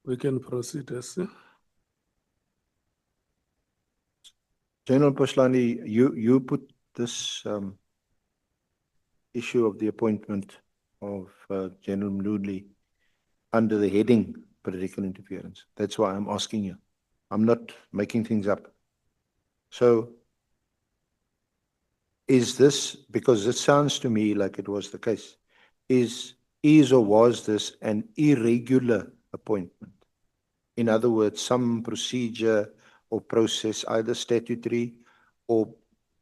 We can proceed, yes. General Poslani, you put this issue of the appointment of General Mludli under the heading political interference. That's why I'm asking you. I'm not making things up. So, is this, because it sounds to me like it was the case, is or was this an irregular appointment? In other words, some procedure or process, either statutory or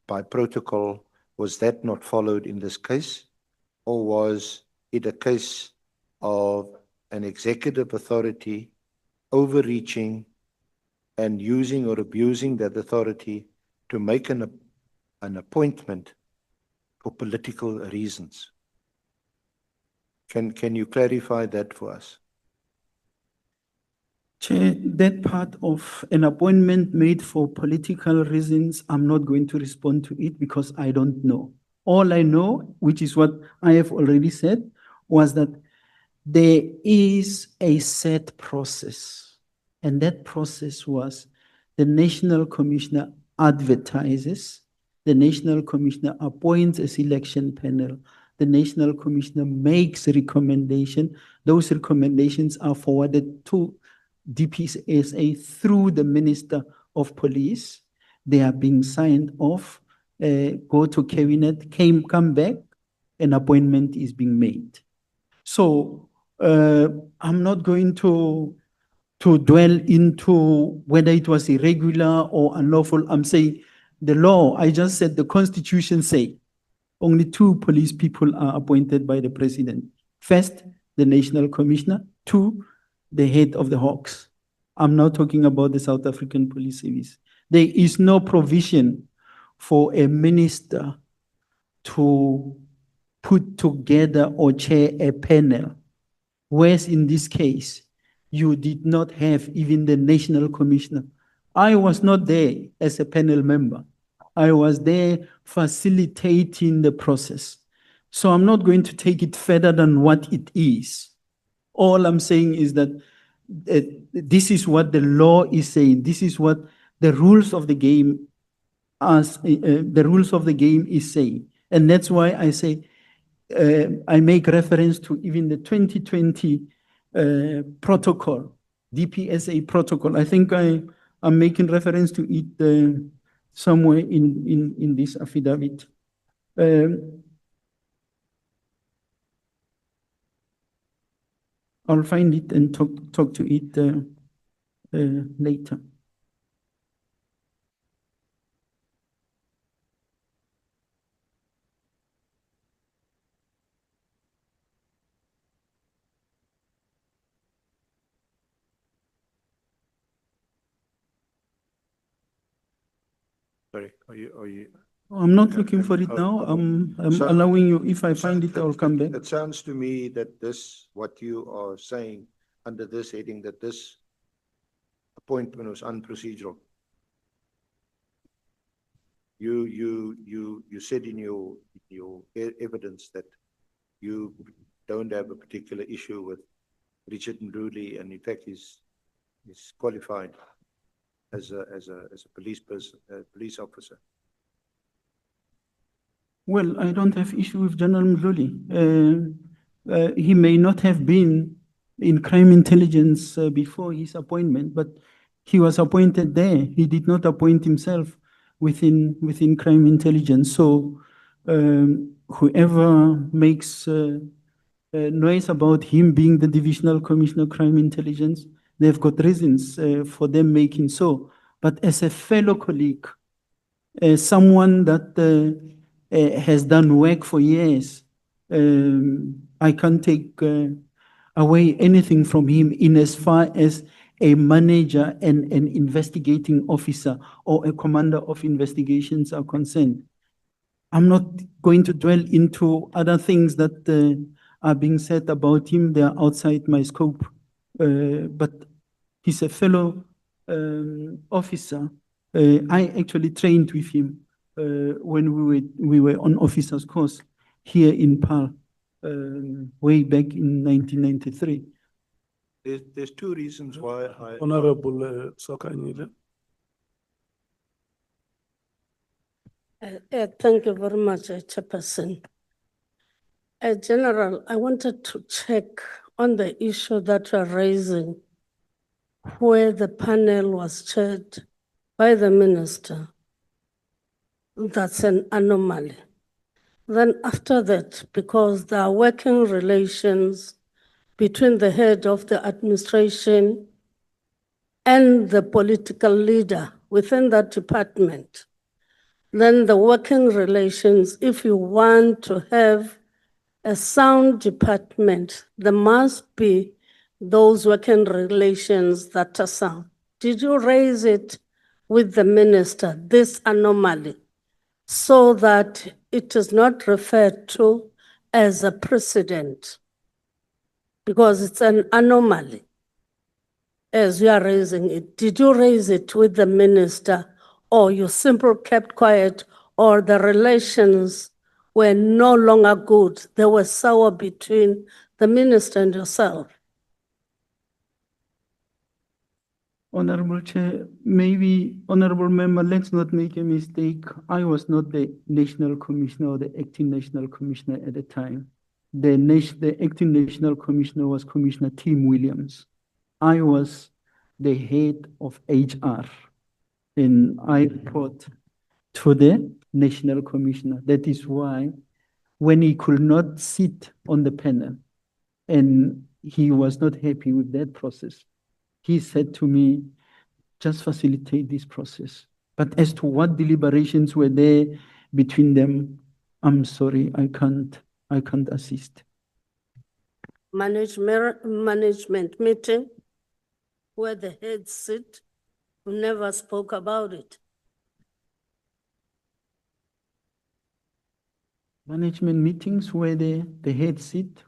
by protocol, was that not followed in this case? Or was it a case of an executive authority overreaching and using or abusing that authority to make an appointment for political reasons? Can you clarify that for us? Chair, that part of an appointment made for political reasons, I'm not going to respond to it because I don't know. All I know, which is what I have already said, was that there is a set process. And that process was the National Commissioner advertises, the National Commissioner appoints a selection panel, the National Commissioner makes a recommendation. Those recommendations are forwarded to DPSA through the Minister of Police. They are being signed off, go to cabinet, come back, an appointment is being made. So I'm not going to dwell into whether it was irregular or unlawful. I'm saying the law, I just said the Constitution say only 2 police people are appointed by the President. First, the National Commissioner. 2, the head of the Hawks. I'm now talking about the South African Police Service. There is no provision for a minister to put together or chair a panel, whereas in this case, you did not have even the National Commissioner. I was not there as a panel member. I was there facilitating the process. So I'm not going to take it further than what it is. All I'm saying is that this is what the law is saying. This is what the rules of the game is saying. And that's why I say I make reference to even the 2020 protocol, DPSA protocol. I think I'm making reference to it somewhere in this affidavit. I'll find it and talk to it later. Sorry, are you? I'm not looking for it now. I'm allowing you. If I find it, I'll come back. It sounds to me that this, what you are saying under this heading, that this appointment was unprocedural. You said in your evidence that you don't have a particular issue with Richard Mludli, and in fact he's qualified as a police person, police officer. Well, I don't have issue with General Mludli. He may not have been in crime intelligence before his appointment, but he was appointed there. He did not appoint himself within crime intelligence. So whoever makes noise about him being the Divisional Commissioner of Crime Intelligence, they've got reasons for them making so. But as a fellow colleague, someone that has done work for years, I can't take away anything from him in as far as a manager and an investigating officer or a commander of investigations are concerned. I'm not going to dwell into other things that are being said about him. They are outside my scope. But he's a fellow officer. I actually trained with him when we were on officers' course here in PAL way back in 1993. There's two reasons why I. Honorable Sokanyile. Thank you very much, Chairperson. General, I wanted to check on the issue that you are raising, where the panel was chaired by the minister. That's an anomaly. Then after that, because there are working relations between the head of the administration and the political leader within that department, then the working relations, if you want to have a sound department, there must be those working relations that are sound. Did you raise it with the minister, this anomaly, so that it is not referred to as a precedent? Because it's an anomaly as you are raising it. Did you raise it with the minister, or you simply kept quiet, or the relations were no longer good? They were sour between the minister and yourself. Honorable Chair, maybe, Honorable Member, let's not make a mistake. I was not the National Commissioner or the Acting National Commissioner at the time. The Acting National Commissioner was Commissioner Tim Williams. I was the head of HR, and I report to the National Commissioner. That is why when he could not sit on the panel and he was not happy with that process, he said to me, just facilitate this process. But as to what deliberations were there between them, I'm sorry, I can't assist. Management meeting where the heads sit, who never spoke about it. Management meetings where the heads sit,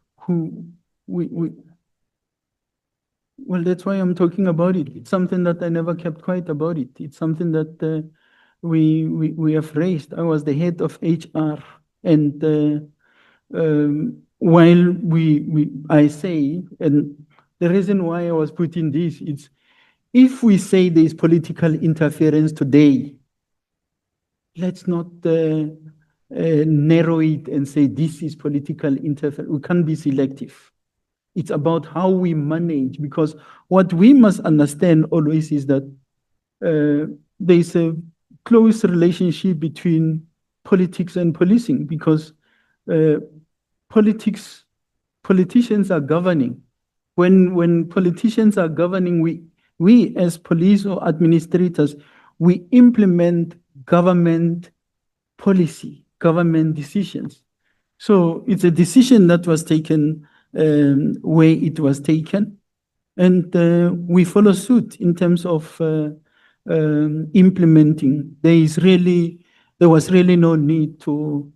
well, that's why I'm talking about it. It's something that I never kept quiet about it. It's something that we have raised. I was the head of HR, and while I say, and the reason why I was putting this, it's if we say there is political interference today, let's not narrow it and say this is political interference. We can't be selective. It's about how we manage, because what we must understand always is that there's a close relationship between politics and policing, because politicians are governing. When politicians are governing, we as police or administrators, we implement government policy, government decisions. So it's a decision that was taken where it was taken, and we follow suit in terms of implementing. There was really no need to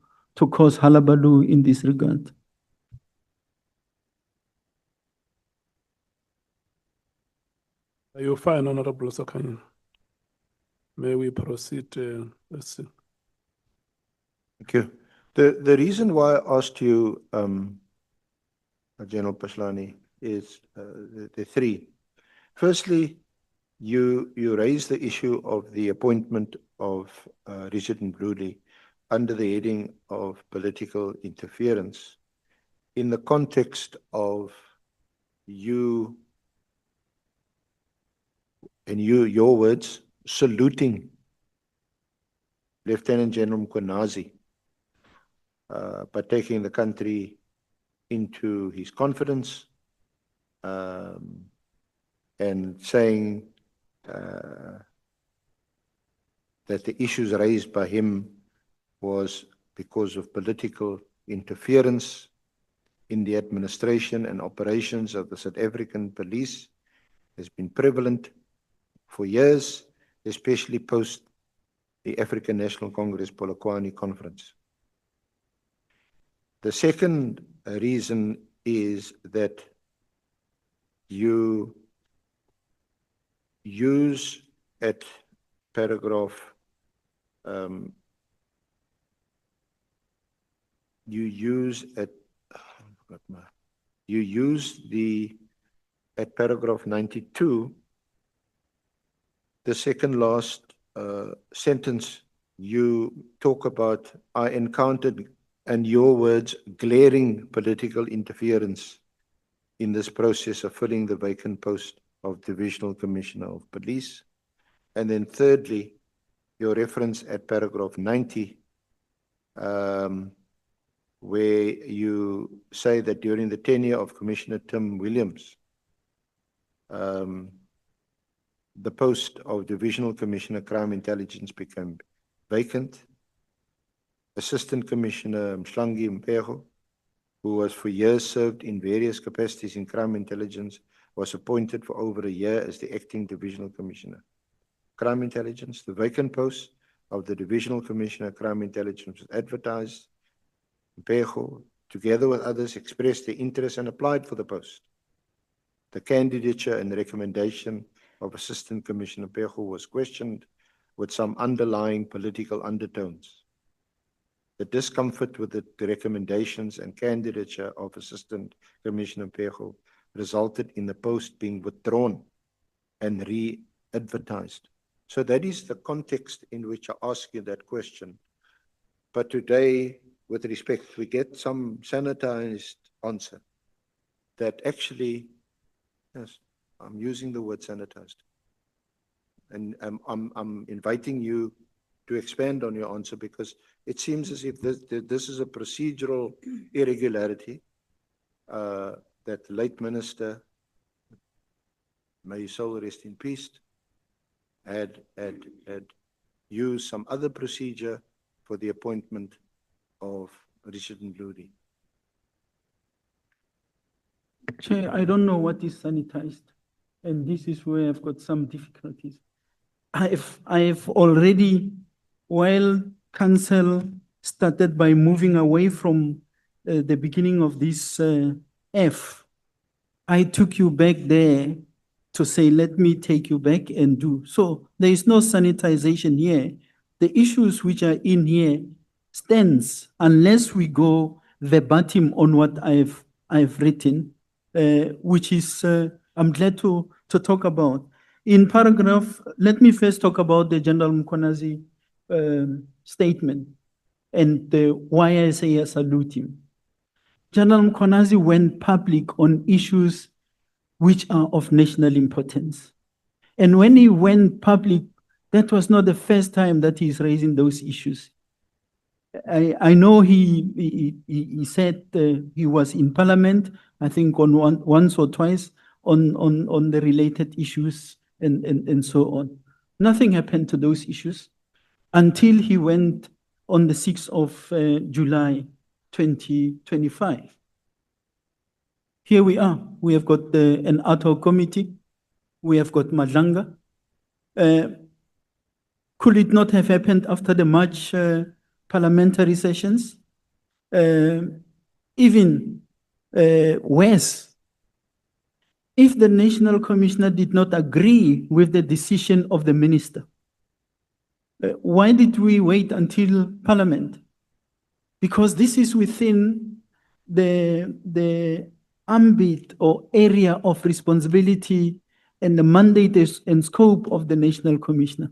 cause hullabaloo in this regard. Are you fine, Honorable Sokanyile? May we proceed? Let's see. Thank you. The reason why I asked you, General Paslani, is the three. Firstly, you raised the issue of the appointment of Richard Mbruli under the heading of political interference in the context of you, in your words, saluting Lieutenant General Mkhwanazi by taking the country into his confidence and saying that the issues raised by him was because of political interference in the administration and operations of the South African police has been prevalent for years, especially post the African National Congress Polokwane Conference. The second reason is that you use at paragraph, you use the at paragraph 92, the second last sentence, you talk about, I encountered, and your words, glaring political interference in this process of filling the vacant post of Divisional Commissioner of Police. And then thirdly, your reference at paragraph 90, where you say that during the tenure of Commissioner Tim Williams, the post of Divisional Commissioner Crime Intelligence became vacant. Assistant Commissioner Mhlangi Mpego, who was for years served in various capacities in crime intelligence, was appointed for over a year as the acting Divisional Commissioner Crime Intelligence. The vacant post of the Divisional Commissioner Crime Intelligence was advertised. Mpego, together with others, expressed their interest and applied for the post. The candidature and recommendation of Assistant Commissioner Mpego was questioned with some underlying political undertones. The discomfort with the recommendations and candidature of Assistant Commissioner Mpego resulted in the post being withdrawn and re-advertised. So that is the context in which I ask you that question. But today, with respect, we get some sanitized answer that actually, yes, I'm using the word sanitized. And I'm inviting you to expand on your answer, because it seems as if this is a procedural irregularity that the late minister, may his soul rest in peace, had used some other procedure for the appointment of Richard Ndludi. Chair, I don't know what is sanitized, and this is where I've got some difficulties. I've already, while council started by moving away from the beginning of this F, I took you back there to say, let me take you back and do. So there is no sanitization here. The issues which are in here stands unless we go verbatim on what I've written, which is, I'm glad to talk about. In paragraph, let me first talk about the General Mkonazi statement and why I say I salute him. General Mkonazi went public on issues which are of national importance. And when he went public, that was not the first time that he's raising those issues. I know he said he was in Parliament, I think on once or twice, on the related issues and so on. Nothing happened to those issues until he went on the 6th of July 2025. Here we are. We have got an ad hoc committee. We have got Madlanga. Could it not have happened after the March parliamentary sessions? Even worse, if the National Commissioner did not agree with the decision of the minister, why did we wait until Parliament? Because this is within the ambit or area of responsibility and the mandate and scope of the National Commissioner,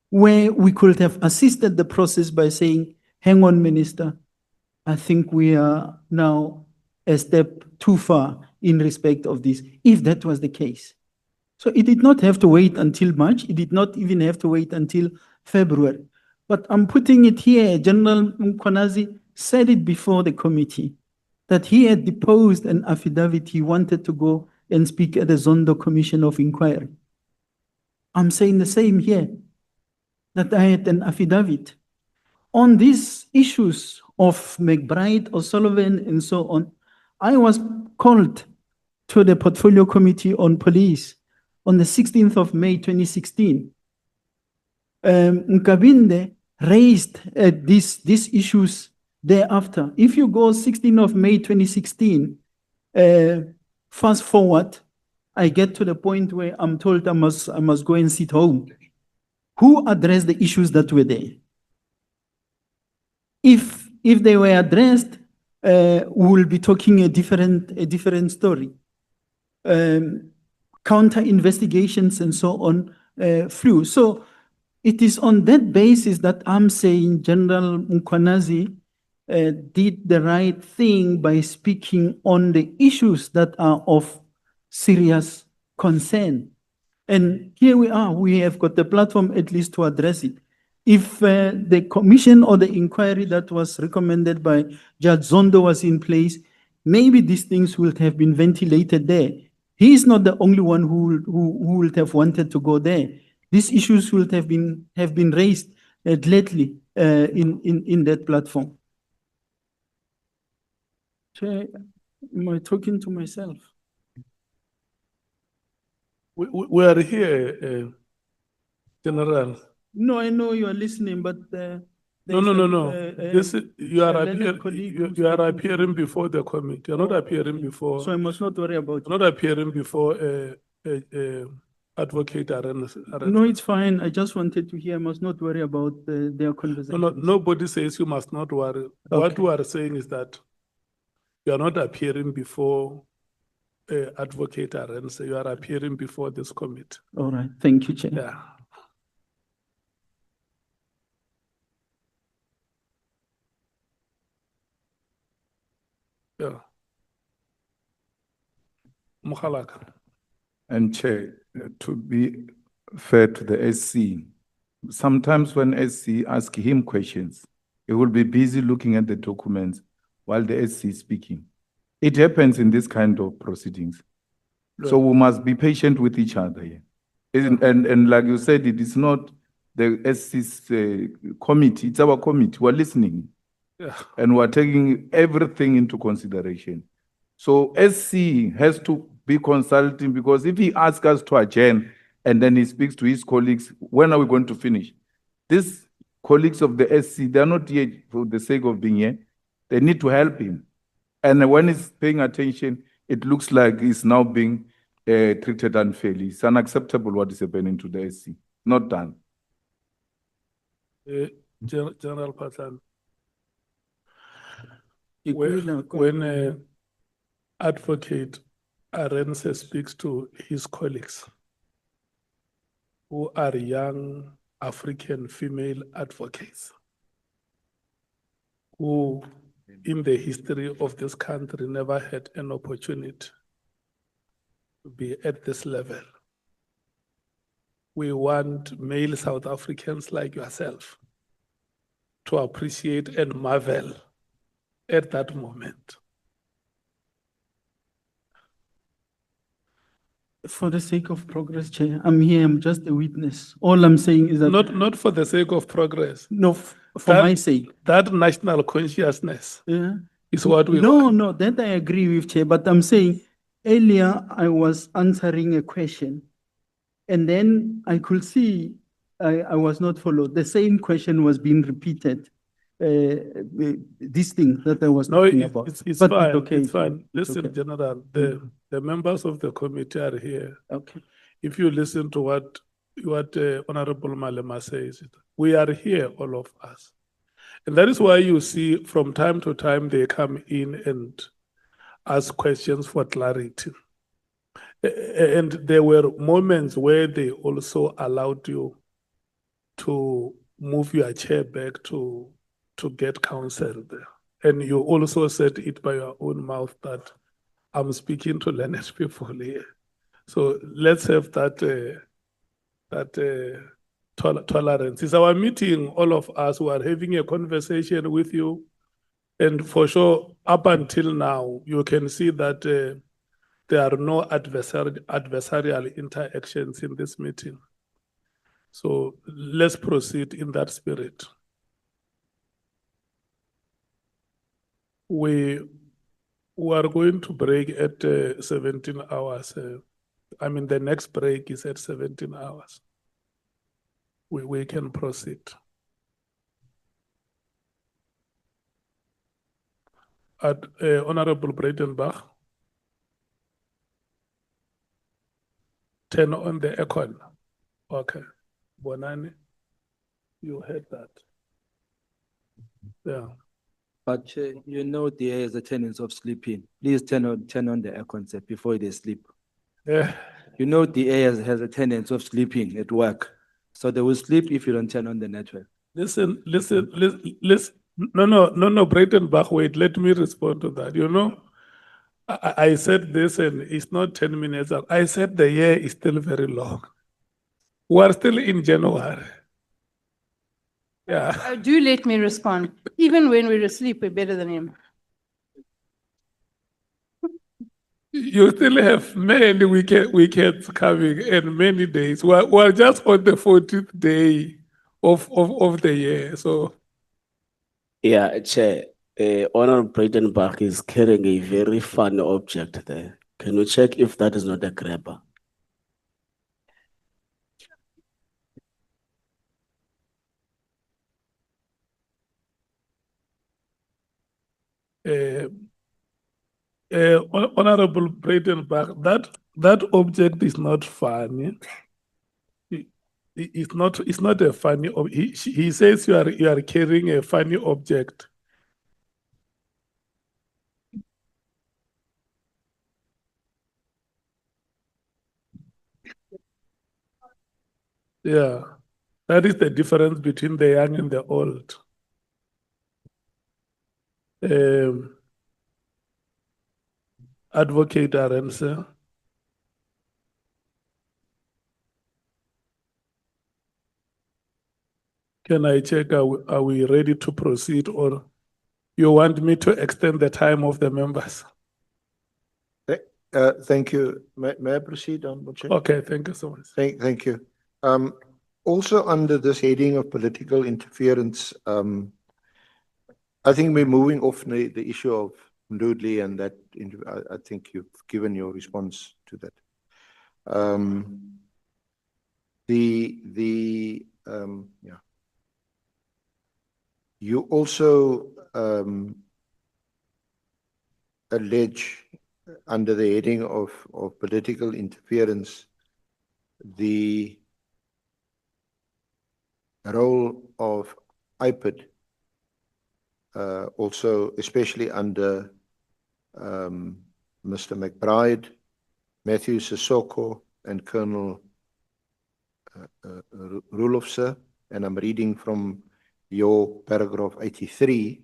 where we could have assisted the process by saying, hang on, Minister, I think we are now a step too far in respect of this, if that was the case. So it did not have to wait until March. It did not even have to wait until February. But I'm putting it here. General Mkonazi said it before the committee that he had deposed an affidavit. He wanted to go and speak at the Zondo Commission of Inquiry. I'm saying the same here, that I had an affidavit. On these issues of McBride, O'Sullivan, and so on, I was called to the Portfolio Committee on Police on the 16th of May 2016. Nkabinde raised these issues thereafter. If you go 16th of May 2016, fast forward, I get to the point where I'm told I must go and sit home. Who addressed the issues that were there? If they were addressed, we will be talking a different story. counter investigations and so on flew. So it is on that basis that I'm saying General Mkhwanazi did the right thing by speaking on the issues that are of serious concern. And here we are, we have got the platform at least to address it. If the commission or the inquiry that was recommended by Judge Zondo was in place, maybe these things would have been ventilated there. He is not the only one who would have wanted to go there. These issues would have been raised lately in that platform. Chair, am I talking to myself? We are here, General. No, I know you are listening, but No. This you are learned colleague who's you are talking to appearing me. before the committee. You're not appearing before. So I must not worry about You're not appearing before Advocate Arens. No, it's fine. I just wanted to hear. I must not worry about their conversation. No, nobody says you must not worry. What Okay. we are saying is that you are not appearing before Advocate Arens. You are appearing before this committee. All right. Thank you, Chair. Yeah. Yeah. Mukhalaka. And Chair, to be fair to the SC, sometimes when SC ask him questions, he will be busy looking at the documents while the SC is speaking. It happens in this kind of proceedings. So we must be patient with each other here. And like you said, it is not the SC's committee, it's our committee. We're listening. Yeah. And we're taking everything into consideration. So SC has to be consulting, because if he asks us to adjourn and then he speaks to his colleagues, when are we going to finish? These colleagues of the SC, they're not here for the sake of being here. They need to help him. And when he's paying attention, it looks like he's now being treated unfairly. It's unacceptable what is happening to the SC. Not done. General Patan, Ikwela, when Advocate Arens speaks to his colleagues who are young African female advocates who in the history of this country never had an opportunity to be at this level. We want male South Africans like yourself to appreciate and marvel at that moment. For the sake of progress, Chair, I'm here. I'm just a witness. All I'm saying is that Not for the sake of progress. no, for That- my sake. That national consciousness Yeah. is what we No, want. no, that I agree with, Chair. But I'm saying earlier I was answering a question, and then I could see I was not followed. The same question was being repeated. This thing that I was No, talking about. it's But fine. okay, It's fine. it's Listen, okay. General, the members of the committee are here. Okay. If you listen to what Honorable Malema says, we are here, all of us. And that is why you see from time to time they come in and ask questions for clarity. And there were moments where they also allowed you to move your chair back to get counsel there. And you also said it by your own mouth that I'm speaking to learned people here. So let's have that tolerance. It's our meeting, all of us who are having a conversation with you. And for sure, up until now, you can see that there are no adversarial interactions in this meeting. So let's proceed in that spirit. We are going to break at 17 hours. I mean, the next break is at 17 hours. We can proceed. At Honorable Breitenbach, 10 on the econ. Okay. Bonani, you heard that. Yeah. But Chair, you know there is a tendency of sleeping. Please turn on the air concept before they sleep. Yeah. You know, DA has a tendency of sleeping at work. So they will sleep if you don't turn on the network. Listen, no, Breitenbach, wait, let me respond to that. You know, I said this and it's not 10 minutes up. I said the year is still very long. We're still in January. Yeah. Do let me respond. Even when we're asleep, we're better than him. You still have many weekends coming and many days. We're just on the 14th day of the year. So Yeah, Chair, Honorable Breitenbach is carrying a very funny object there. Can you check if that is not a grabber? Honorable Breitenbach, that object is not funny. It's not a funny. He says you are carrying a funny object. Yeah, that is the difference between the young and the old. Advocate Arendse. Can I check, are we ready to proceed, or you want me to extend the time of the members? Thank you. May I proceed, Honorable Chair? Okay, thank you so much. Thank you. Also under this heading of political interference, I think we're moving off the issue of Ndudli, and that I think you've given your response to that. Yeah. You also allege under the heading of political interference the role of IPID, also especially under Mr. McBride, Matthew Sissoko, and Colonel Rulofse, and I'm reading from your paragraph 83,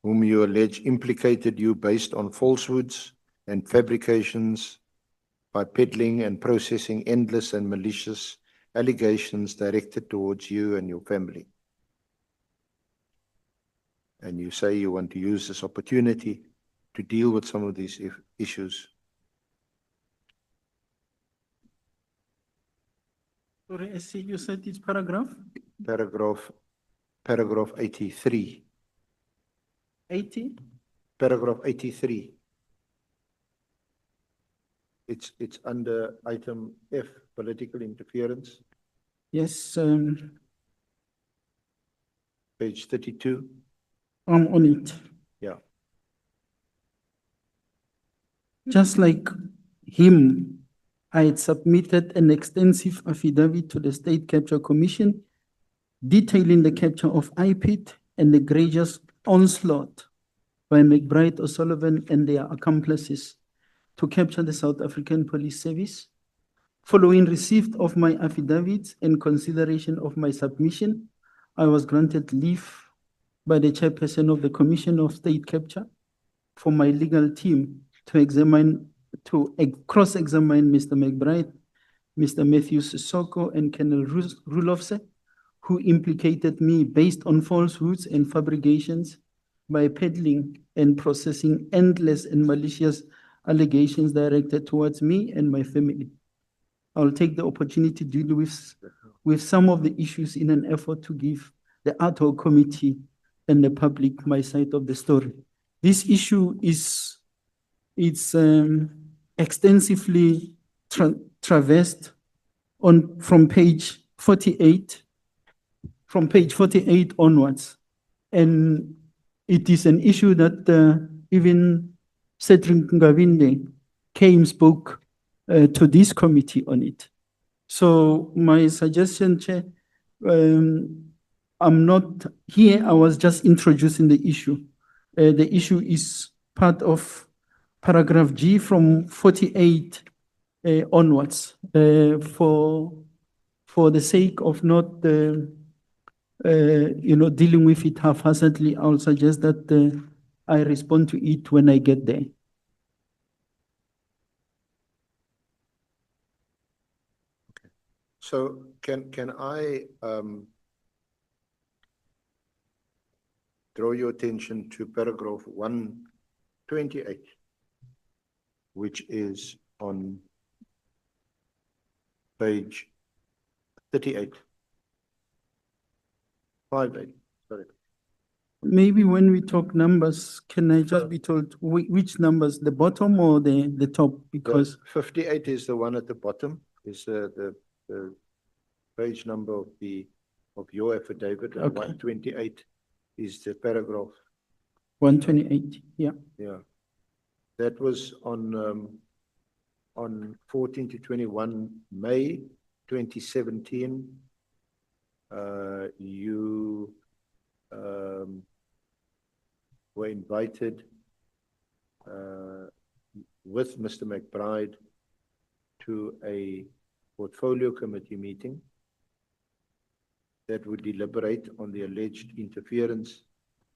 whom you allege implicated you based on falsehoods and fabrications by peddling and processing endless and malicious allegations directed towards you and your family. And you say you want to use this opportunity to deal with some of these issues. Sorry, I see you said it's paragraph? Paragraph 83. 80? Paragraph 83. It's under item F, political interference, Yes, page 32. I'm on it. Yeah. Just like him, I had submitted an extensive affidavit to the State Capture Commission detailing the capture of IPID and the egregious onslaught by McBride, O'Sullivan, and their accomplices to capture the South African Police Service. Following receipt of my affidavit and consideration of my submission, I was granted leave by the chairperson of the Commission of State Capture for my legal team to cross-examine Mr. McBride, Mr. Matthew Sissoko, and Colonel Rulofse, who implicated me based on falsehoods and fabrications by peddling and processing endless and malicious allegations directed towards me and my family. I'll take the opportunity to deal with some of the issues in an effort to give the ad hoc committee and the public my side of the story. This issue is extensively traversed from page 48 onwards. And it is an issue that even Cedric Ngavinde spoke to this committee on it. So my suggestion, Chair, I'm not here, I was just introducing the issue. The issue is part of paragraph G from 48 onwards, for the sake of not, dealing with it haphazardly, I'll suggest that I respond to it when I get there. So can I draw your attention to paragraph 128, which is on page 38. 58, sorry. Maybe when we talk numbers, can I just be told which numbers, the bottom or the top? Because The 58 is the one at the bottom, is the page number of your affidavit, and Okay. 128 is the paragraph. 128, yeah. Yeah. That was on 14 to 21 May 2017. You were invited with Mr. McBride to a portfolio committee meeting that would deliberate on the alleged interference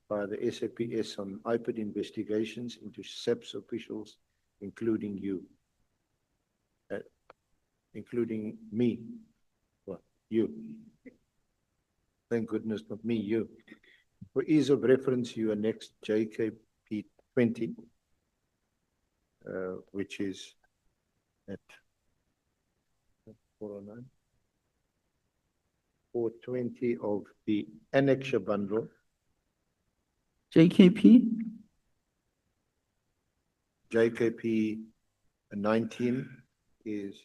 by the SAPS on IPID investigations into SAPS officials, including you, including me. Well, you. Thank goodness, not me, you. For ease of reference, you annexed JKP 20, which is at 409. 420 of the annexure bundle. JKP? JKP 19 is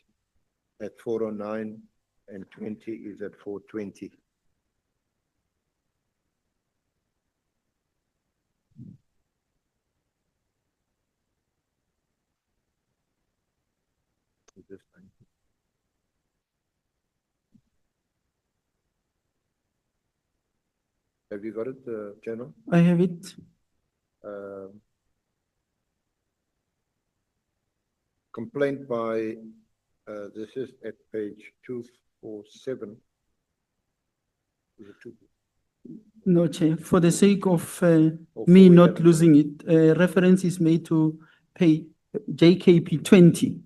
at 409 and 20 is at 420. This thing. Have you got it, General? I have it. Complaint by, this is at page 247. Is it two? No, Chair, for the sake of Oh, me 411, not losing it, reference is made to pay JKP 20.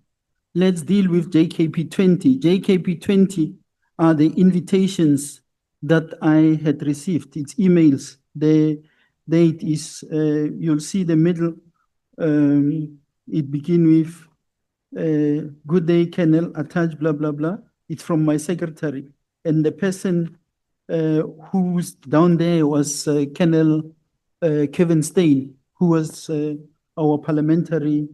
Let's deal with JKP 20. JKP 20 are the invitations that I had received. It's emails. The date is, you'll see the middle, it begin with, good day, Colonel, attached, blah, blah, blah. It's from my secretary. And the person who's down there was Colonel Kevin Stein, who was our parliamentary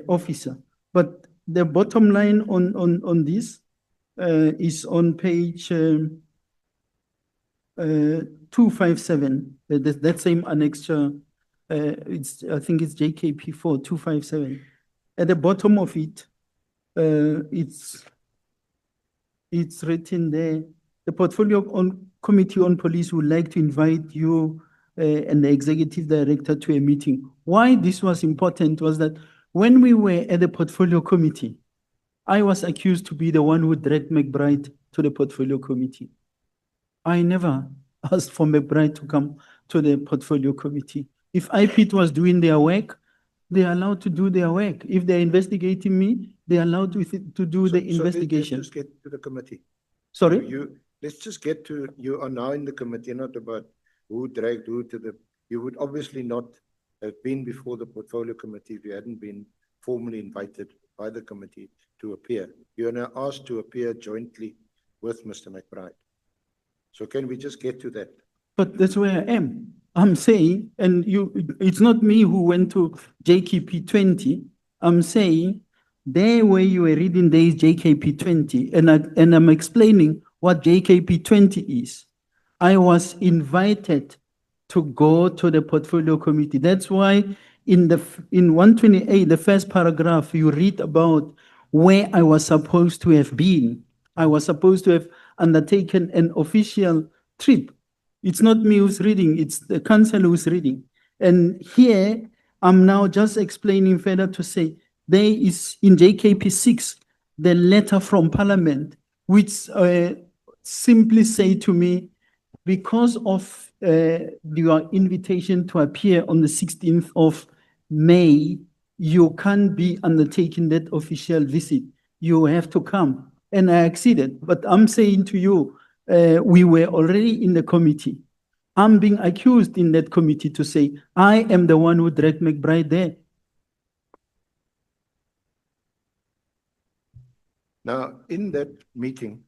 officer. But the bottom line on this is on page 257, that same annexure. I think it's JKP 4, 257. At the bottom of it, it's written there, the portfolio committee on police would like to invite you and the executive director to a meeting. Why this was important was that when we were at the portfolio committee, I was accused to be the one who dragged McBride to the portfolio committee. I never asked for McBride to come to the portfolio committee. If IPIT was doing their work, they're allowed to do their work. If they're investigating me, they're allowed to do the investigation. Let's just get to the committee. Sorry? Let's just get to, you are now in the committee, not about who dragged who to the, you would obviously not have been before the portfolio committee if you hadn't been formally invited by the committee to appear. You are now asked to appear jointly with Mr. McBride. So can we just get to that? But that's where I am. I'm saying, and it's not me who went to JKP 20. I'm saying there where you were reading there is JKP 20, and I'm explaining what JKP 20 is. I was invited to go to the portfolio committee. That's why in 128, the first paragraph, you read about where I was supposed to have been. I was supposed to have undertaken an official trip. It's not me who's reading, it's the council who's reading. And here, I'm now just explaining further to say there is in JKP 6 the letter from Parliament which simply say to me, because of your invitation to appear on the 16th of May, you can't be undertaking that official visit. You have to come. And I acceded. But I'm saying to you, we were already in the committee. I'm being accused in that committee to say, I am the one who dragged McBride there. Now, in that meeting,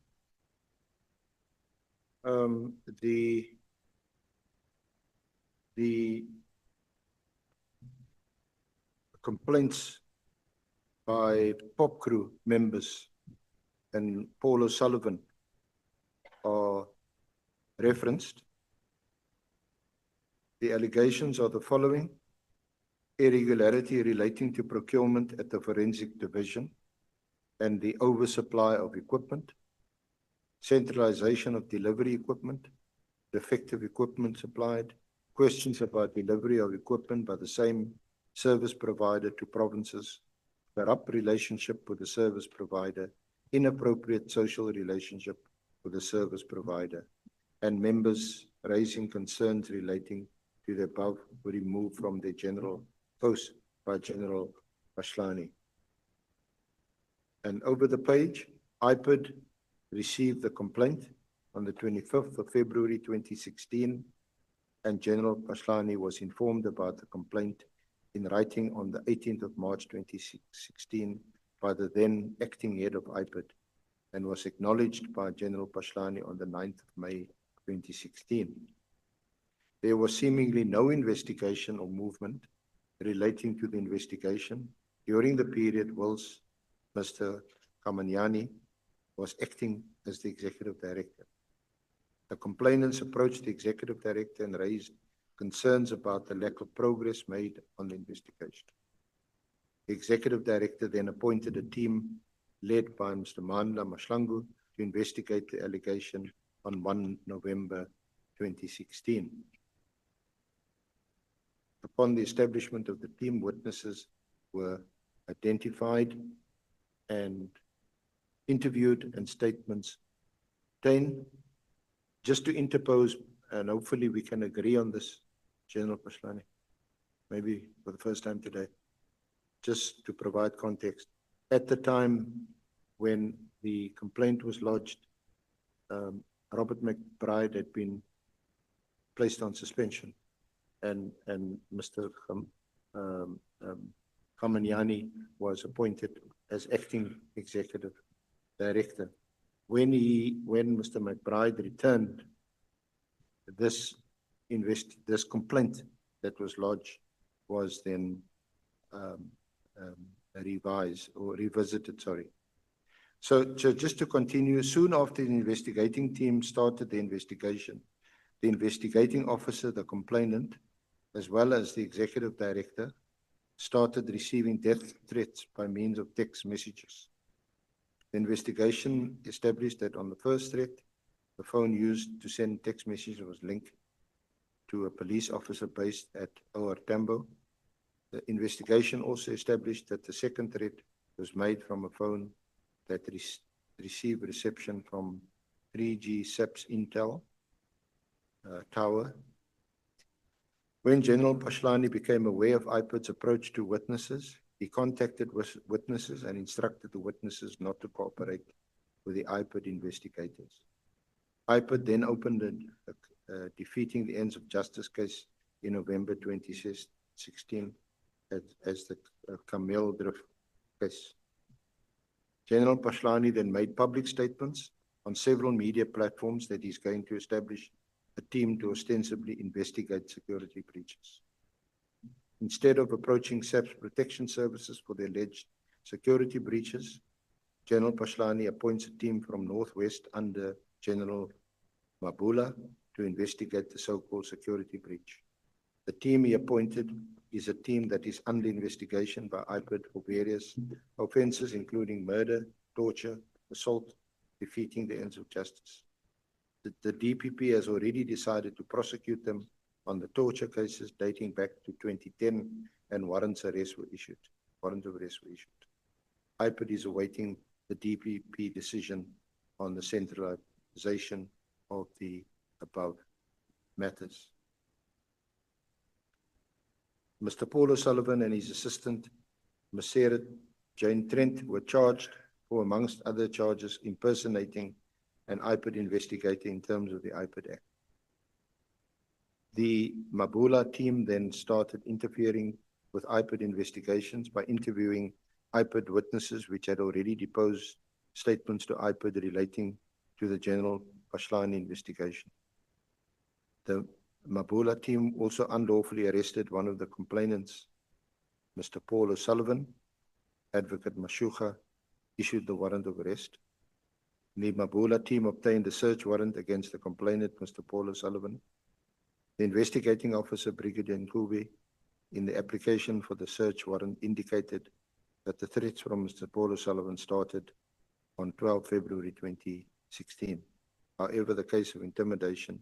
the complaints by pop crew members and Paul O'Sullivan are referenced. The allegations are the following: irregularity relating to procurement at the forensic division and the oversupply of equipment, centralization of delivery equipment, defective equipment supplied, questions about delivery of equipment by the same service provider to provinces, corrupt relationship with the service provider, inappropriate social relationship with the service provider, and members raising concerns relating to the above were removed from their general post by General Pashlani. And over the page, IPID received the complaint on the 25th of February 2016, and General Pashlani was informed about the complaint in writing on the 18th of March 2016 by the then acting head of IPID, and was acknowledged by General Pashlani on the 9th of May 2016. There was seemingly no investigation or movement relating to the investigation during the period whilst Mr. Kamanyani was acting as the executive director. The complainants approached the executive director and raised concerns about the lack of progress made on the investigation. The executive director then appointed a team led by Mr. Mandla Mashlangu to investigate the allegation on 1 November 2016. Upon the establishment of the team, witnesses were identified and interviewed and statements obtained. Just to interpose, and hopefully we can agree on this, General Pashlani, maybe for the first time today, just to provide context. At the time when the complaint was lodged, Robert McBride had been placed on suspension, and Mr. Kamanyani was appointed as acting executive director. When Mr. McBride returned, this complaint that was lodged was then revised or revisited, sorry. So just to continue, soon after the investigating team started the investigation, the investigating officer, the complainant, as well as the executive director, started receiving death threats by means of text messages. The investigation established that on the first threat, the phone used to send text messages was linked to a police officer based at OR Tambo. The investigation also established that the second threat was made from a phone that received reception from 3G SAPS Intel tower. When General Pashlani became aware of IPID's approach to witnesses, he contacted witnesses and instructed the witnesses not to cooperate with the IPID investigators. IPID then opened a defeating the ends of justice case in November 2016 as the Camille Drift case. General Pashlani then made public statements on several media platforms that he's going to establish a team to ostensibly investigate security breaches. Instead of approaching SAP's protection services for the alleged security breaches, General Pashlani appoints a team from Northwest under General Mabula to investigate the so-called security breach. The team he appointed is a team that is under investigation by IPID for various offenses, including murder, torture, assault, defeating the ends of justice. The DPP has already decided to prosecute them on the torture cases dating back to 2010, and warrants of arrest were issued. IPID is awaiting the DPP decision on the centralization of the above matters. Mr. Paul O'Sullivan and his assistant, Ms. Jane Trent, were charged for, amongst other charges, impersonating an IPID investigator in terms of the IPID Act. The Mabula team then started interfering with IPID investigations by interviewing IPID witnesses which had already deposed statements to IPID relating to the General Pashlani investigation. The Mabula team also unlawfully arrested one of the complainants, Mr. Paul O'Sullivan. Advocate Mashucha issued the warrant of arrest. The Mabula team obtained a search warrant against the complainant, Mr. Paul O'Sullivan. The investigating officer, Brigadier Nkube, in the application for the search warrant indicated that the threats from Mr. Paul O'Sullivan started on 12 February 2016. However, the case of intimidation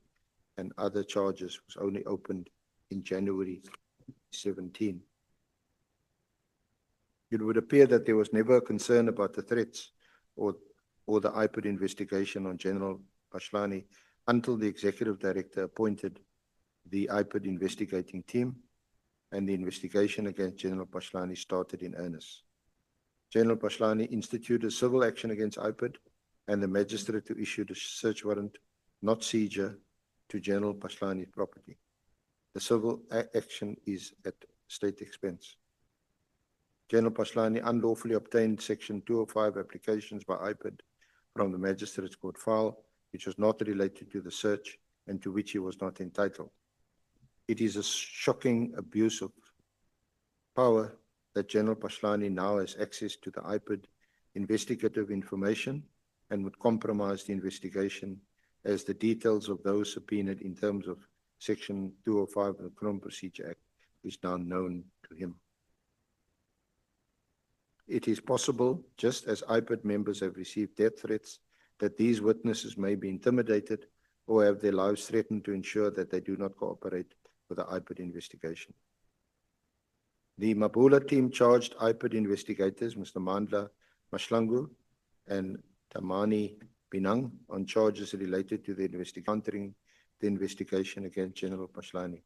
and other charges was only opened in January 17. It would appear that there was never a concern about the threats or the IPID investigation on General Pashlani until the executive director appointed the IPID investigating team and the investigation against General Pashlani started in earnest. General Pashlani instituted civil action against IPID and the magistrate who issued a search warrant, not seizure, to General Pashlani's property. The civil action is at state expense. General Pashlani unlawfully obtained Section 205 applications by IPID from the magistrate's court file, which was not related to the search and to which he was not entitled. It is a shocking abuse of power that General Pashlani now has access to the IPID investigative information and would compromise the investigation, as the details of those subpoenaed in terms of Section 205 of the Criminal Procedure Act is now known to him. It is possible, just as IPID members have received death threats, that these witnesses may be intimidated or have their lives threatened to ensure that they do not cooperate with the IPID investigation. The Mabula team charged IPID investigators, Mr. Mandla Mashlangu and Tamani Binang, on charges related to the countering the investigation against General Pashlani.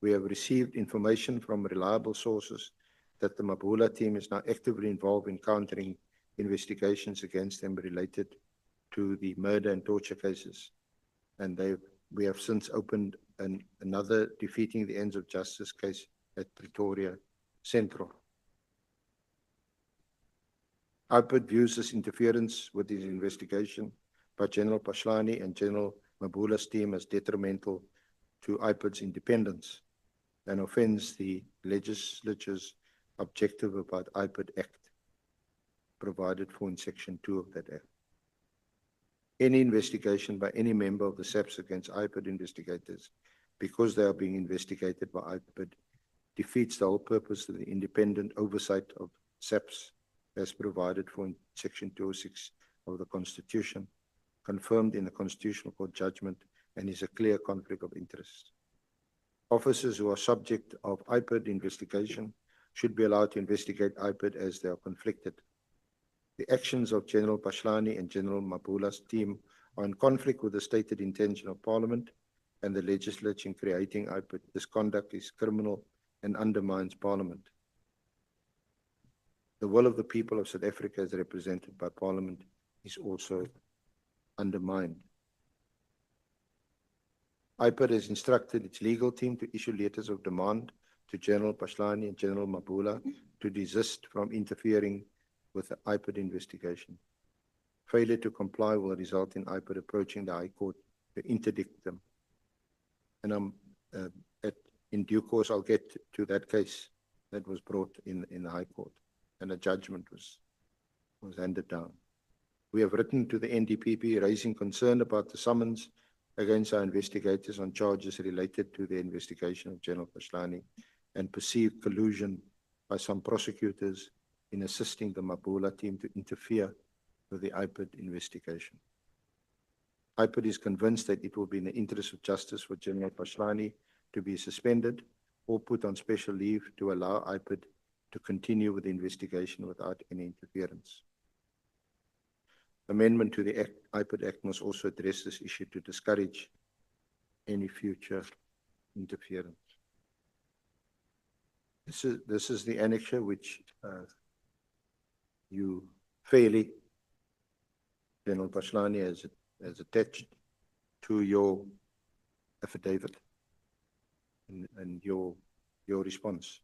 We have received information from reliable sources that the Mabula team is now actively involved in countering investigations against them related to the murder and torture cases. And we have since opened another Defeating the Ends of Justice case at Pretoria Central. IPID views this interference with his investigation by General Pashlani and General Mabula's team as detrimental to IPID's independence and offends the legislature's objective about IPID Act provided for in Section 2 of that Act. Any investigation by any member of the SAPS against IPID investigators, because they are being investigated by IPID, defeats the whole purpose of the independent oversight of SAPS as provided for in Section 206 of the Constitution, confirmed in the Constitutional Court judgment, and is a clear conflict of interest. Officers who are subject of IPID investigation should be allowed to investigate IPID as they are conflicted. The actions of General Pashlani and General Mabula's team are in conflict with the stated intention of Parliament and the legislature in creating IPID. This conduct is criminal and undermines Parliament. The will of the people of South Africa as represented by Parliament is also undermined. IPID has instructed its legal team to issue letters of demand to General Pashlani and General Mabula to desist from interfering with the IPID investigation. Failure to comply will result in IPID approaching the High Court to interdict them. And in due course, I'll get to that case that was brought in the High Court, and a judgment was handed down. We have written to the NDPP raising concern about the summons against our investigators on charges related to the investigation of General Pashlani and perceived collusion by some prosecutors in assisting the Mabula team to interfere with the IPID investigation. IPID is convinced that it will be in the interest of justice for General Pashlani to be suspended or put on special leave to allow IPID to continue with the investigation without any interference. Amendment to the IPID Act must also address this issue to discourage any future interference. This is the annexure which you fairly, General Pashlani, has attached to your affidavit and your response.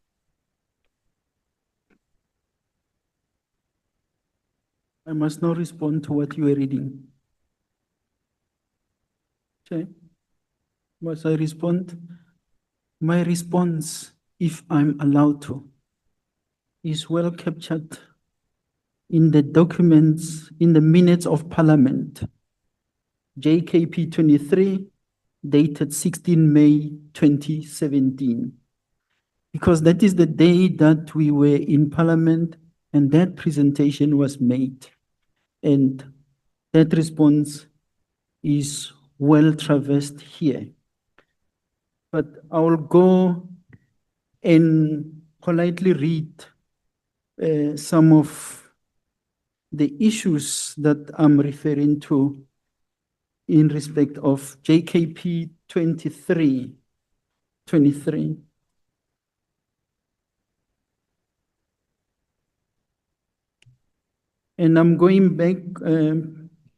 I must now respond to what you are reading. Okay. Must I respond? My response, if I'm allowed to, is well captured in the documents, in the minutes of Parliament, JKP 23, dated 16 May 2017. Because that is the day that we were in Parliament and that presentation was made. And that response is well traversed here. But I will go and politely read some of the issues that I'm referring to in respect of JKP 23. And I'm going back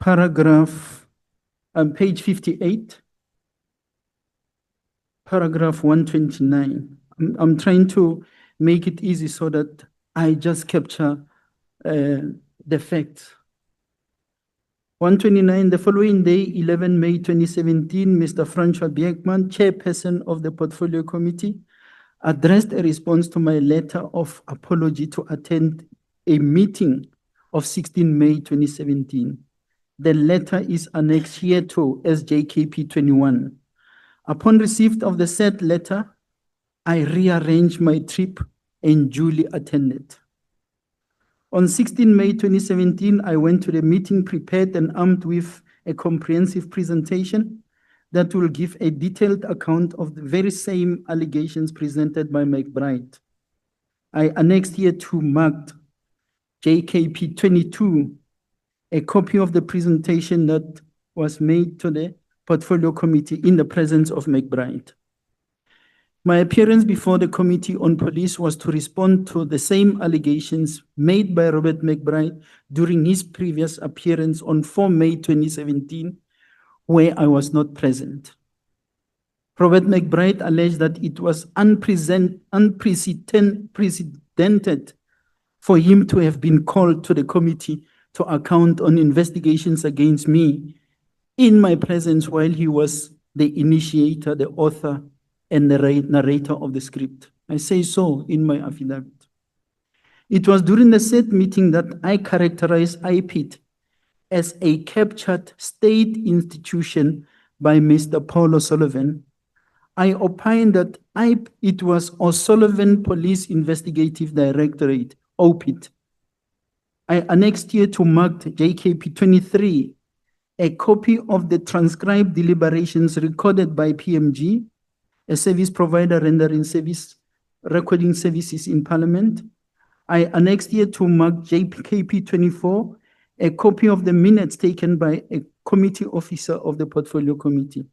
paragraph, page 58, paragraph 129. I'm trying to make it easy so that I just capture the facts. 129, the following day, 11 May 2017, Mr. Francois Biekman, chairperson of the Portfolio Committee, addressed a response to my letter of apology to attend a meeting of 16 May 2017. The letter is annexed here to SJKP 21. Upon receipt of the said letter, I rearranged my trip and duly attended. On 16 May 2017, I went to the meeting prepared and armed with a comprehensive presentation that will give a detailed account of the very same allegations presented by McBride. I annexed here to marked JKP 22, a copy of the presentation that was made to the Portfolio Committee in the presence of McBride. My appearance before the Committee on Police was to respond to the same allegations made by Robert McBride during his previous appearance on 4 May 2017, where I was not present. Robert McBride alleged that it was unprecedented for him to have been called to the committee to account on investigations against me in my presence while he was the initiator, the author, and the narrator of the script. I say so in my affidavit. It was during the said meeting that I characterized IPID as a captured state institution by Mr. Paul O'Sullivan. I opined that it was O'Sullivan Police Investigative Directorate, OPID. I annexed here to marked JKP 23, a copy of the transcribed deliberations recorded by PMG, a service provider rendering recording services in Parliament. I annexed here to mark JKP 24, a copy of the minutes taken by a committee officer of the Portfolio Committee.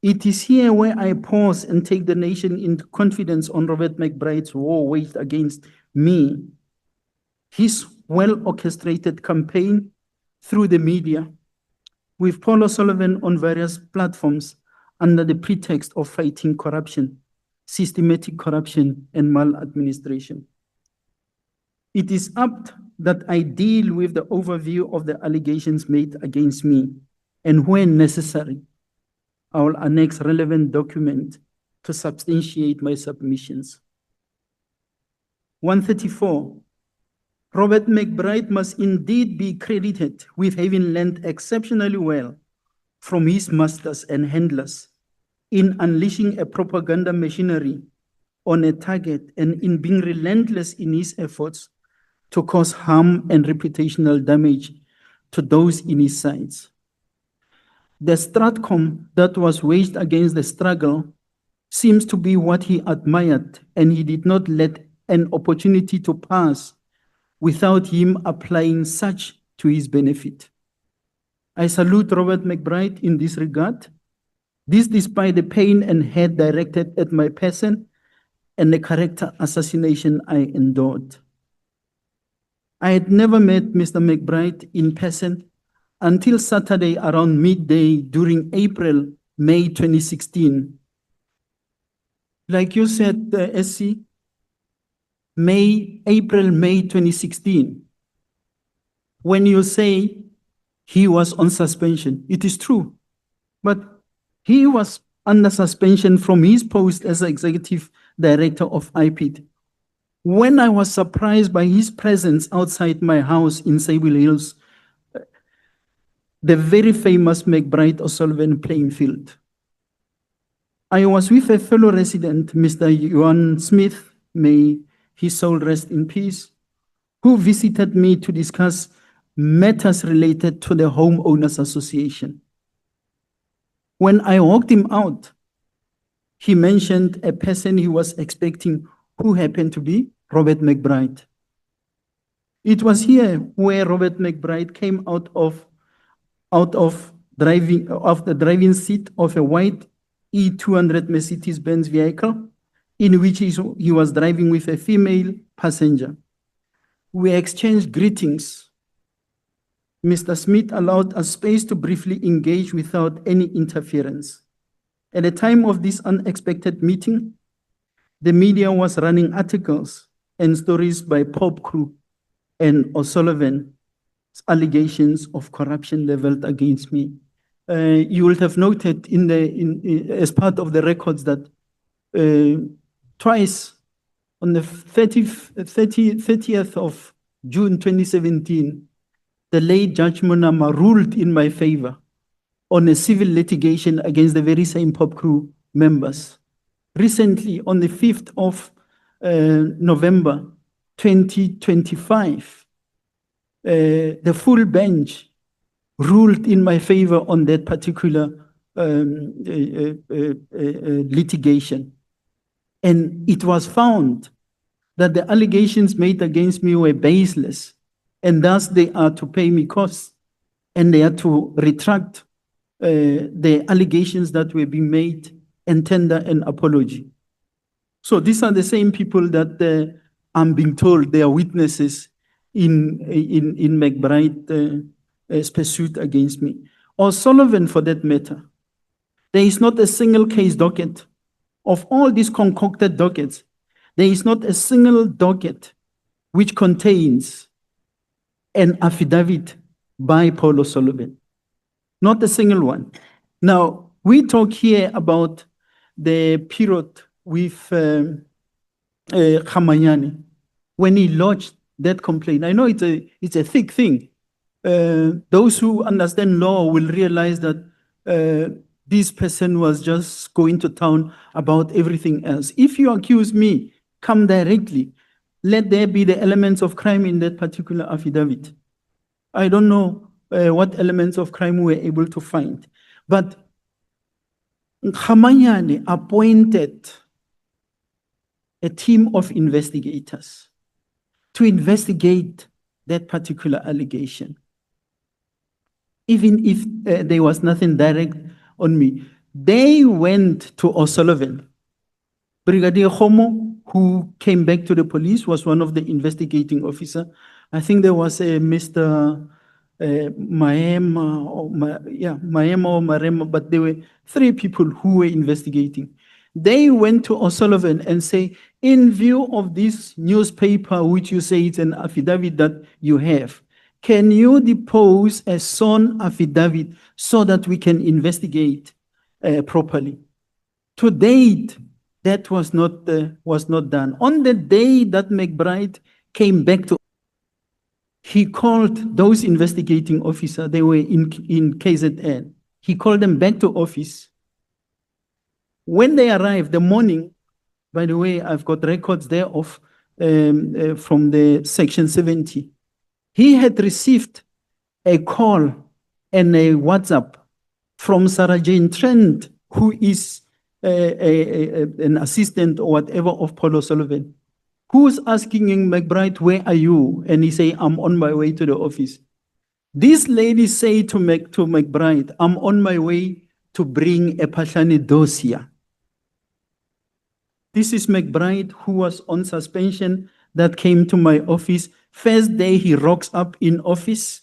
It is here where I pause and take the nation into confidence on Robert McBride's war waged against me, his well-orchestrated campaign through the media, with Paul O'Sullivan on various platforms under the pretext of fighting corruption, systematic corruption, and maladministration. It is apt that I deal with the overview of the allegations made against me, and when necessary, I will annex relevant document to substantiate my submissions. 134, Robert McBride must indeed be credited with having learned exceptionally well from his masters and handlers in unleashing a propaganda machinery on a target and in being relentless in his efforts to cause harm and reputational damage to those in his sides. The stratcom that was waged against the struggle seems to be what he admired, and he did not let an opportunity to pass without him applying such to his benefit. I salute Robert McBride in this regard. This despite the pain and hate directed at my person and the character assassination I endured. I had never met Mr. McBride in person until Saturday around midday during May 2016. Like you said, SC, May 2016. When you say he was on suspension, it is true, but he was under suspension from his post as executive director of IPID. When I was surprised by his presence outside my house in Sable Hills, the very famous McBride O'Sullivan playing field. I was with a fellow resident, Mr. Johan Smith, may his soul rest in peace, who visited me to discuss matters related to the Homeowners Association. When I walked him out, he mentioned a person he was expecting who happened to be Robert McBride. It was here where Robert McBride came out of the driving seat of a white E200 Mercedes-Benz vehicle in which he was driving with a female passenger. We exchanged greetings. Mr. Smith allowed us space to briefly engage without any interference. At the time of this unexpected meeting, the media was running articles and stories by Pope Crew and O'Sullivan's allegations of corruption leveled against me. You will have noted as part of the records that twice on the 30th of June 2017, the late Judge Monama ruled in my favor on a civil litigation against the very same Pope Crew members. Recently, on the 5th of November 2025, the full bench ruled in my favor on that particular litigation. And it was found that the allegations made against me were baseless, and thus they are to pay me costs, and they are to retract the allegations that were being made and tender an apology. So these are the same people that I'm being told they are witnesses in McBride's pursuit against me. Or Sullivan, for that matter. There is not a single case docket. Of all these concocted dockets, there is not a single docket which contains an affidavit by Paul O'Sullivan. Not a single one. Now, we talk here about the period with Khamanyani, when he lodged that complaint. I know it's a thick thing. Those who understand law will realize that this person was just going to town about everything else. If you accuse me, come directly. Let there be the elements of crime in that particular affidavit. I don't know what elements of crime we were able to find. But Khamanyani appointed a team of investigators to investigate that particular allegation. Even if there was nothing direct on me, they went to O'Sullivan. Brigadier Homo, who came back to the police, was one of the investigating officers. I think there was a Mr. Maema or Marema, but there were 3 people who were investigating. They went to O'Sullivan and say, in view of this newspaper, which you say it's an affidavit that you have, can you depose a sworn affidavit so that we can investigate properly? To date, that was not done. On the day that McBride came back to, he called those investigating officers, they were in KZN. He called them back to office. When they arrived, the morning, by the way, I've got records there of from the section 70. He had received a call and a WhatsApp from Sarah Jane Trent, who is an assistant or whatever of Paul O'Sullivan, who's asking McBride, where are you? And he say, I'm on my way to the office. This lady say to McBride, I'm on my way to bring a Pashani dossier. This is McBride, who was on suspension, that came to my office. First day he rocks up in office,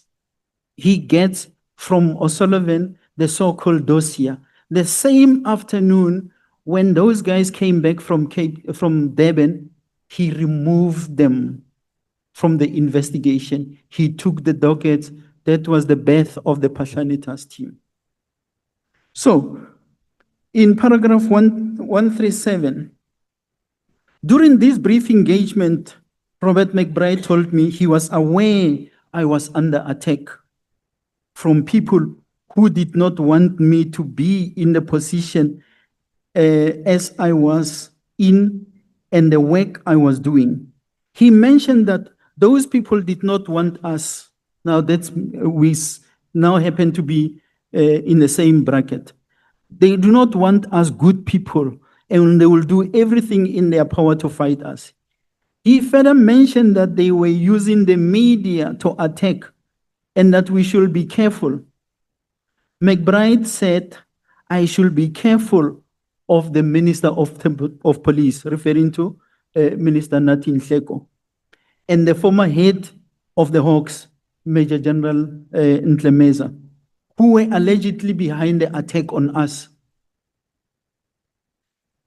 he gets from O'Sullivan the so-called dossier. The same afternoon, when those guys came back from Durban, he removed them from the investigation. He took the dockets. That was the birth of the Pashanitas team. So, in paragraph 137, during this brief engagement, Robert McBride told me he was aware I was under attack from people who did not want me to be in the position as I was in and the work I was doing. He mentioned that those people did not want us. Now we now happen to be in the same bracket. They do not want us good people, and they will do everything in their power to fight us. He further mentioned that they were using the media to attack and that we should be careful. McBride said, I should be careful of the Minister of Police, referring to Minister Nathi Nhleko, and the former head of the Hawks, Major General Ntlemeza, who were allegedly behind the attack on us.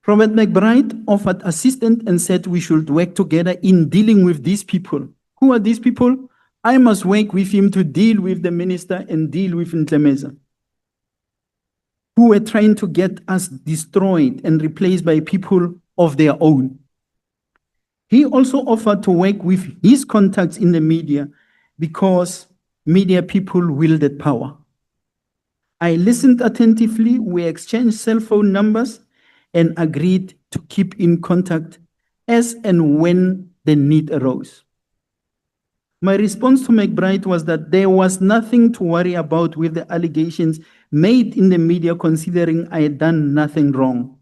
Robert McBride offered assistance and said we should work together in dealing with these people. Who are these people? I must work with him to deal with the minister and deal with Ntlemeza, who were trying to get us destroyed and replaced by people of their own. He also offered to work with his contacts in the media because media people wielded power. I listened attentively, we exchanged cell phone numbers and agreed to keep in contact as and when the need arose. My response to McBride was that there was nothing to worry about with the allegations made in the media, considering I had done nothing wrong.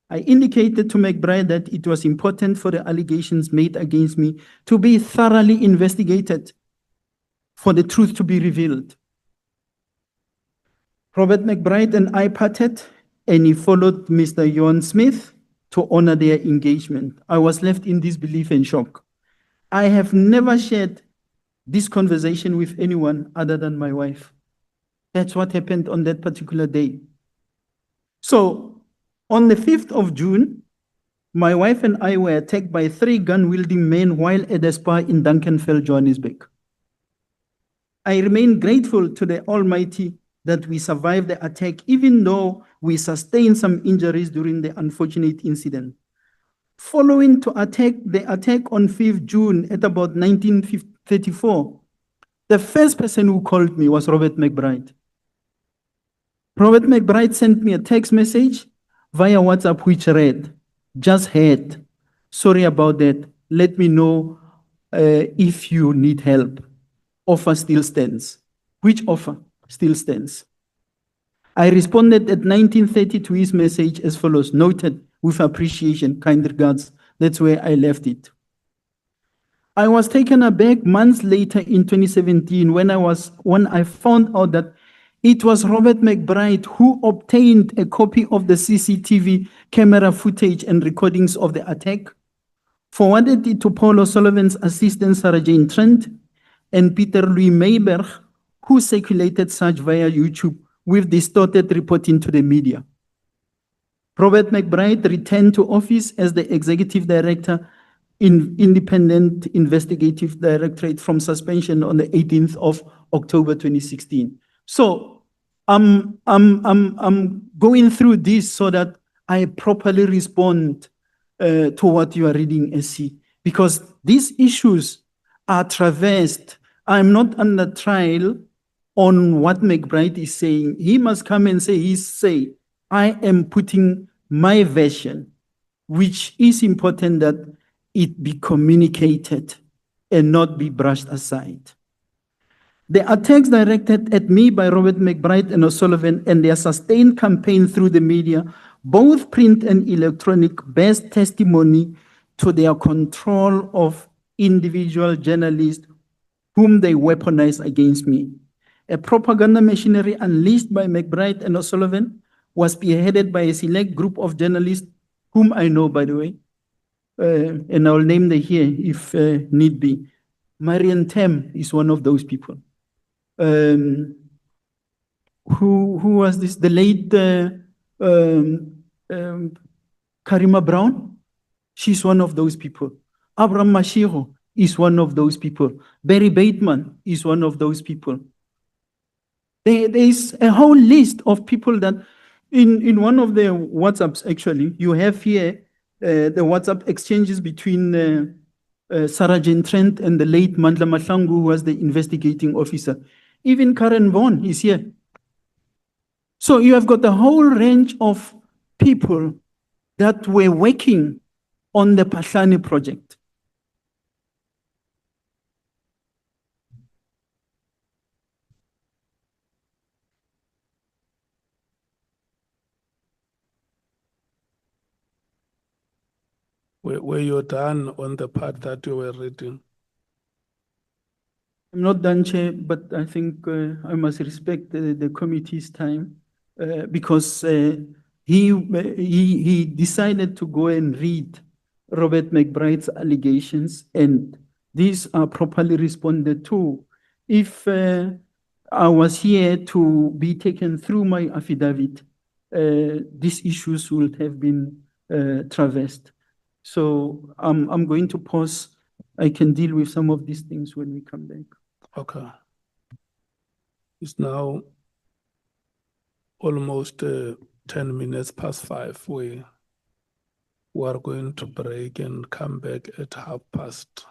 I indicated to McBride that it was important for the allegations made against me to be thoroughly investigated, for the truth to be revealed. Robert McBride and I parted, and he followed Mr. Johan Smith to honor their engagement. I was left in disbelief and shock. I have never shared this conversation with anyone other than my wife. That's what happened on that particular day. So, on the 5th of June, my wife and I were attacked by 3 gun-wielding men while at a spa in Duncanville, Johannesburg. I remain grateful to the Almighty that we survived the attack, even though we sustained some injuries during the unfortunate incident. Following the attack on 5th June at about 1934, the first person who called me was Robert McBride. Robert McBride sent me a text message via WhatsApp which read, just heard, sorry about that, let me know if you need help. Offer still stands. Which offer still stands? I responded at 19:30 to his message as follows, noted with appreciation, kind regards. That's where I left it. I was taken aback months later in 2017 when I found out that it was Robert McBride who obtained a copy of the CCTV camera footage and recordings of the attack, forwarded it to Paul O'Sullivan's assistant Sarah Jane Trent and Peter Louis Mayberg, who circulated such via YouTube with distorted reporting to the media. Robert McBride returned to office as the executive director in Independent Investigative Directorate from suspension on the 18th of October 2016. So I'm going through this so that I properly respond to what you are reading, SC, because these issues are traversed. I'm not under trial on what McBride is saying. He must come and say, I am putting my version, which is important that it be communicated and not be brushed aside. The attacks directed at me by Robert McBride and O'Sullivan and their sustained campaign through the media both print and electronic, bears testimony to their control of individual journalists whom they weaponize against me. A propaganda machinery unleashed by McBride and O'Sullivan was spearheaded by a select group of journalists whom I know, by the way, and I'll name them here if need be. Marian Tem is one of those people. Who was this? The late Karima Brown? She's one of those people. Abraham Mashiro is one of those people. Barry Bateman is one of those people. There is a whole list of people that in one of the WhatsApps, actually, you have here the WhatsApp exchanges between Sarah-Jane Trent and the late Mandla Mahlangu, who was the investigating officer. Even Karen Vaughan is here. So you have got a whole range of people that were working on the Pahlane project. Were you done on the part that you were reading? I'm not done, Chair, but I think I must respect the committee's time because he decided to go and read Robert McBride's allegations, and these are properly responded to. If I was here to be taken through my affidavit, these issues would have been traversed. So I'm going to pause. I can deal with some of these things when we come back. Okay. It's now almost 10 minutes past 5. We are going to break and come back at 5:30.